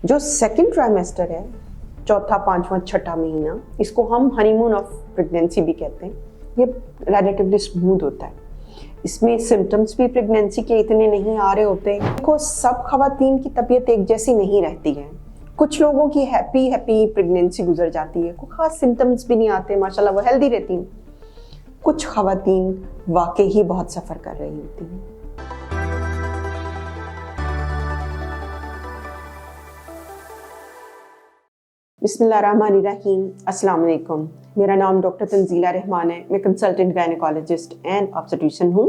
जो second trimester है, चौथा, पांचवा, छठा महीना, इसको हम हनीमून ऑफ प्रेगनेंसी भी कहते हैं। ये रिलेटिवली स्मूथ होता है। इसमें सिम्टम्स भी प्रेगनेंसी के इतने नहीं आ रहे होते। देखो, सब खवातीन की तबीयत एक जैसी नहीं रहती है। कुछ लोगों की हैप्पी प्रेगनेंसी गुजर जाती है, कोई खास सिम्टम्स भी नहीं आते, माशाल्लाह वो हेल्दी रहती हैं। कुछ खवातीन वाकई ही बहुत सफ़र कर रही होती हैं। बिस्मिल्लाहिर्रहमानिर्रहीम, अस्सलाम वालेकुम। मेरा नाम डॉक्टर तंजीला रहमान है। मैं कंसल्टेंट गायनेकोलॉजिस्ट एंड ऑब्स्टेट्रिशियन हूँ।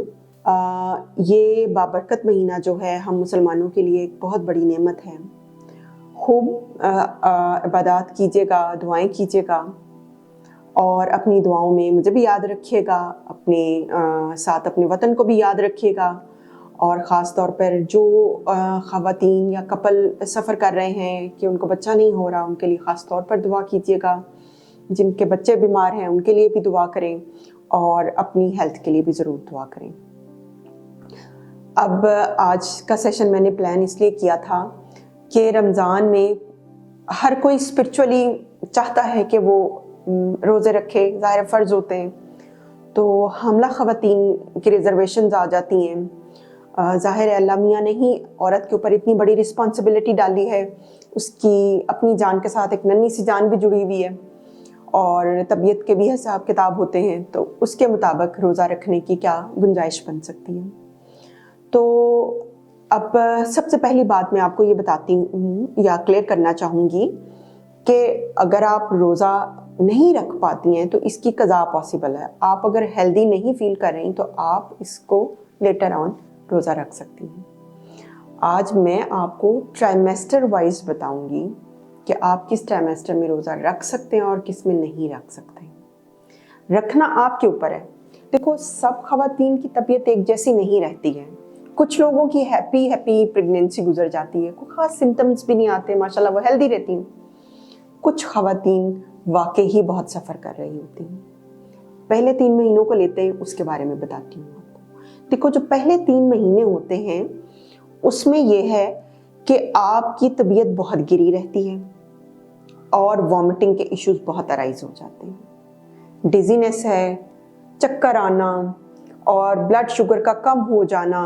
ये बाबरकत महीना जो है हम मुसलमानों के लिए एक बहुत बड़ी नेमत है। खूब इबादत कीजिएगा, दुआएं कीजिएगा और अपनी दुआओं में मुझे भी याद रखिएगा, अपने साथ अपने वतन को भी याद रखिएगा। और ख़ास तौर पर जो ख़वातीन या कपल सफ़र कर रहे हैं कि उनको बच्चा नहीं हो रहा, उनके लिए ख़ास तौर पर दुआ कीजिएगा। जिनके बच्चे बीमार हैं उनके लिए भी दुआ करें और अपनी हेल्थ के लिए भी ज़रूर दुआ करें। अब आज का सेशन मैंने प्लान इसलिए किया था कि रमज़ान में हर कोई स्पिरिचुअली चाहता है कि वो रोज़े रखे, ज़ाहिर फ़र्ज़ होते हैं। तो हमला ख़वातीन की रिज़र्वेशंस आ जाती हैं। ज़ाहिर है अल्लाह मियाँ ने ही औरत के ऊपर इतनी बड़ी रिस्पॉन्सिबिलिटी डाली है, उसकी अपनी जान के साथ एक नन्ही सी जान भी जुड़ी हुई है और तबीयत के भी हिसाब किताब होते हैं। तो उसके मुताबिक रोज़ा रखने की क्या गुंजाइश बन सकती है। तो अब सबसे पहली बात मैं आपको ये बताती हूँ या क्लियर करना चाहूँगी कि अगर आप रोज़ा नहीं रख पाती हैं तो इसकी कज़ा पॉसिबल है। आप अगर हेल्दी नहीं फील कर रही तो आप इसको लेटर ऑन रोज़ा रख सकती हैं। आज मैं आपको ट्राइमेस्टर वाइज बताऊंगी कि आप किस ट्राइमेस्टर में रोज़ा रख सकते हैं और किस में नहीं रख सकते। रखना आपके ऊपर है। देखो, सब खवातीन की तबीयत एक जैसी नहीं रहती है। कुछ लोगों की हैप्पी प्रेगनेंसी गुजर जाती है, कोई खास सिम्टम्स भी नहीं आते, माशाल्लाह वो हेल्दी रहती हैं। कुछ खवातीन वाकई ही बहुत सफ़र कर रही होती हैं। पहले 3 महीनों को लेते हैं, उसके बारे में बताती हूँ। देखो, जो पहले 3 महीने होते हैं उसमें यह है कि आपकी तबीयत बहुत गिरी रहती है और वॉमिटिंग के इश्यूज बहुत अराइज हो जाते हैं। डिजीनेस है, चक्कर आना और ब्लड शुगर का कम हो जाना,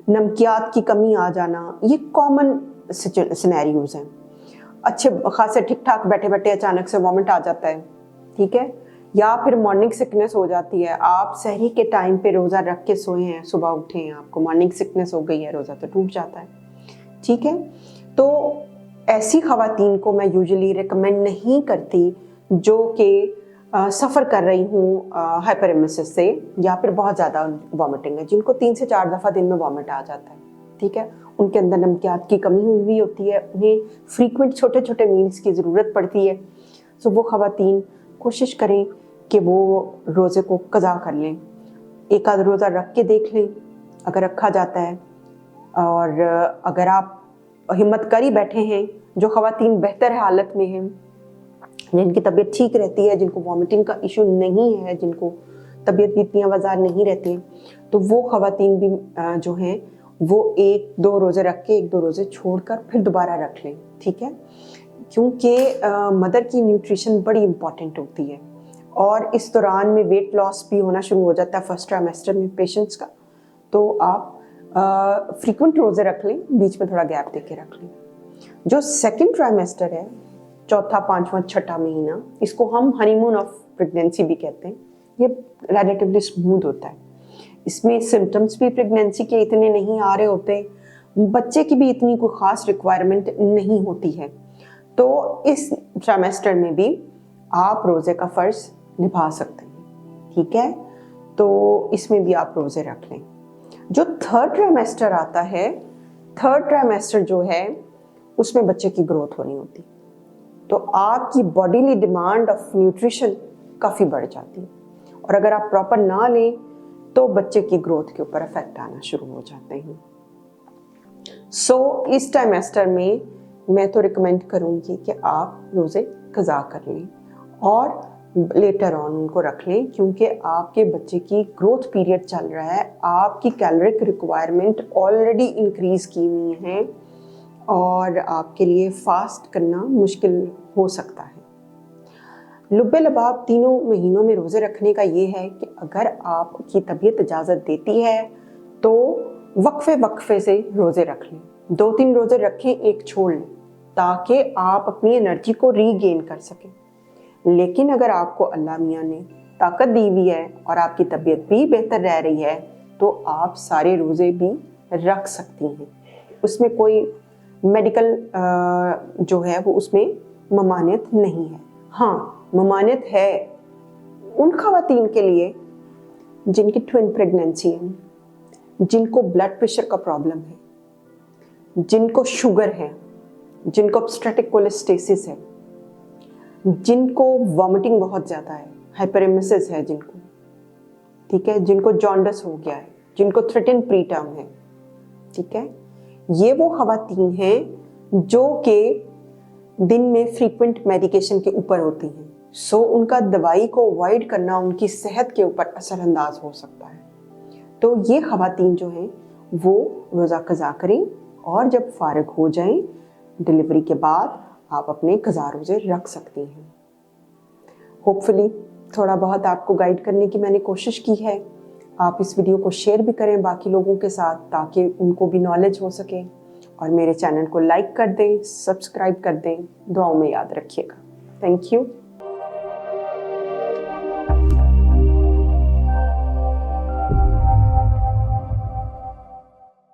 नमकियात की कमी आ जाना, ये कॉमन सिनेरियोज हैं। अच्छे खासे ठीक ठाक बैठे बैठे अचानक से वॉमिट आ जाता है, ठीक है, या फिर मॉर्निंग सिकनेस हो जाती है। आप सहरी के टाइम पे रोज़ा रख के सोए हैं, सुबह उठे हैं, आपको मॉर्निंग सिकनेस हो गई है, रोज़ा तो टूट जाता है, ठीक है। तो ऐसी खवातीन को मैं यूजुअली रिकमेंड नहीं करती जो कि सफ़र कर रही हूँ हाइपरेमेसिस से या फिर बहुत ज़्यादा वॉमिटिंग है, जिनको 3 से 4 दफ़ा दिन में वॉमिट आ जाता है, ठीक है। उनके अंदर नमकियात की कमी हुई होती है, उन्हें फ्रीक्वेंट छोटे छोटे मील्स की ज़रूरत पड़ती है। सो वो खवातीन कोशिश करें कि वो रोज़े को कज़ा कर लें। एक आध रोज़ा रख के देख लें अगर रखा जाता है। और अगर आप हिम्मत कर ही बैठे हैं, जो खवातीन बेहतर हालत में हैं, जिनकी तबीयत ठीक रहती है, जिनको वॉमिटिंग का इशू नहीं है, जिनको तबीयत भी इतनी आवाज़ार नहीं रहती है, तो वो खवातीन भी जो हैं वो 1-2 रोज़े रख के 1-2 रोज़े छोड़कर फिर दोबारा रख लें, ठीक है। क्योंकि मदर की न्यूट्रिशन बड़ी इंपॉर्टेंट होती है और इस दौरान में वेट लॉस भी होना शुरू हो जाता है फर्स्ट ट्राइमेस्टर में पेशेंट्स का। तो आप फ्रीक्वेंट रोज़े रख लें, बीच में थोड़ा गैप देके रख लें। जो सेकंड ट्राइमेस्टर है, चौथा, पांचवा, छठा महीना, इसको हम हनीमून ऑफ प्रेगनेंसी भी कहते हैं। ये रिलेटिवली स्मूथ होता है। इसमें सिम्टम्स भी प्रेगनेंसी के इतने नहीं आ रहे होते, बच्चे की भी इतनी कोई ख़ास रिक्वायरमेंट नहीं होती है। तो इस ट्राइमेस्टर में भी आप रोज़े का फ़र्ज़ निभा सकते हैं, ठीक है। तो इसमें भी आप रोज़े रख लें। जो थर्ड ट्राइमेस्टर आता है, थर्ड ट्राइमेस्टर जो है उसमें बच्चे की ग्रोथ होनी होती, तो आपकी बॉडीली डिमांड ऑफ न्यूट्रिशन काफ़ी बढ़ जाती है और अगर आप प्रॉपर ना लें तो बच्चे की ग्रोथ के ऊपर इफेक्ट आना शुरू हो जाते हैं। सो इस ट्राइमेस्टर में मैं तो रिकमेंड करूँगी कि आप रोज़े कज़ा कर लें और लेटर ऑन उनको रख लें, क्योंकि आपके बच्चे की ग्रोथ पीरियड चल रहा है, आपकी कैलोरिक रिक्वायरमेंट ऑलरेडी इंक्रीज़ की हुई है اور آپ کے لیے فاسٹ کرنا مشکل ہو سکتا ہے۔ لب لباب تینوں مہینوں میں روزے رکھنے کا یہ ہے کہ اگر آپ کی طبیعت اجازت دیتی ہے تو وقفے سے روزے رکھ لیں، 2-3 روزے رکھیں، ایک چھوڑ لیں تاکہ آپ اپنی انرجی کو ری گین کر سکیں۔ لیکن اگر آپ کو اللہ میاں نے طاقت دی ہوئی ہے اور آپ کی طبیعت بھی بہتر رہ رہی ہے تو آپ سارے روزے بھی رکھ سکتی ہیں، اس میں کوئی میڈیکل جو ہے وہ اس میں ممانعت نہیں ہے۔ ہاں ممانعت ہے ان خواتین کے لیے جن کی ٹوین پریگننسی ہے، جن کو بلڈ پریشر کا پرابلم ہے، جن کو شوگر ہے، جن کو obstructive cholestasis ہے، جن کو وامٹنگ بہت زیادہ ہے، ہائپریمیسس ہے جن کو، ٹھیک ہے، جن کو جانڈس ہو گیا ہے، جن کو تھریٹن پری ٹرم ہے، ٹھیک ہے۔ یہ وہ خواتین ہیں جو کہ دن میں فریکوینٹ میڈیکیشن کے اوپر ہوتی ہیں، سو ان کا دوائی کو اوائڈ کرنا ان کی صحت کے اوپر اثر انداز ہو سکتا ہے۔ تو یہ خواتین جو ہیں وہ روزہ قضا کریں اور جب فارغ ہو جائیں ڈلیوری کے بعد آپ اپنے قضا روزے رکھ سکتی ہیں۔ ہوپ فلی تھوڑا بہت آپ کو گائیڈ کرنے کی میں نے کوشش کی ہے۔ آپ اس ویڈیو کو شیئر بھی کریں باقی لوگوں کے ساتھ تاکہ ان کو بھی نالج ہو سکے، اور میرے چینل کو لائک کر دیں، سبسکرائب کر دیں، دعاؤں میں یاد رکھیے گا۔ Thank you.